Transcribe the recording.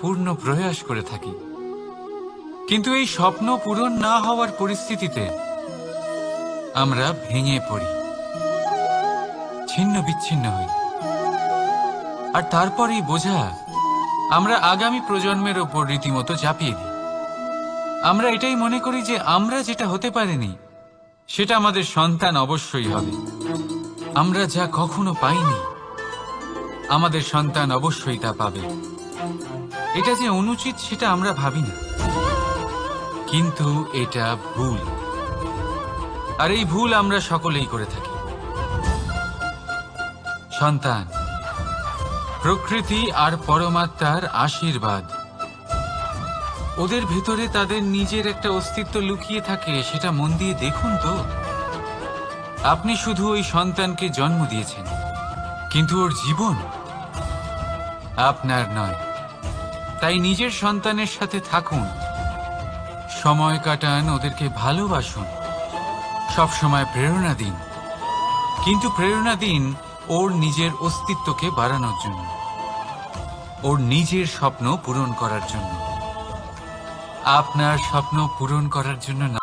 পূর্ণ প্রয়াস করে থাকি, কিন্তু এই স্বপ্ন পূরণ না হওয়ার পরিস্থিতিতে আমরা ভেঙে পড়ি, ছিন্ন বিচ্ছিন্ন হই। আর তারপরই বোঝা আমরা আগামী প্রজন্মের ওপর রীতিমতো চাপিয়ে দিই। আমরা এটাই মনে করি যে আমরা যেটা হতে পারিনি সেটা আমাদের সন্তান অবশ্যই হবে। আমরা যা কখনো পাইনি আমাদের সন্তান অবশ্যই তা পাবে। এটা যে অনুচিত সেটা আমরা ভাবি না, কিন্তু এটা ভুল। আর এই ভুল আমরা সকলেই করে থাকি। সন্তান প্রকৃতি আর পরমাত্মার আশীর্বাদ। ওদের ভেতরে তাদের নিজের একটা অস্তিত্ব লুকিয়ে থাকে, সেটা মন দিয়ে দেখুন তো। আপনি শুধু ওই সন্তানকে জন্ম দিয়েছেন, কিন্তু ওর জীবন আপনার নয়। তাই নিজের সন্তানের সাথে থাকুন, সময় কাটান, ওদেরকে ভালোবাসুন, সবসময় প্রেরণা দিন, কিন্তু প্রেরণা দিন ওর নিজের অস্তিত্বকে বাড়ানোর জন্য, ওর নিজের স্বপ্ন পূরণ করার জন্য, আপনার স্বপ্ন পূরণ করার জন্য না।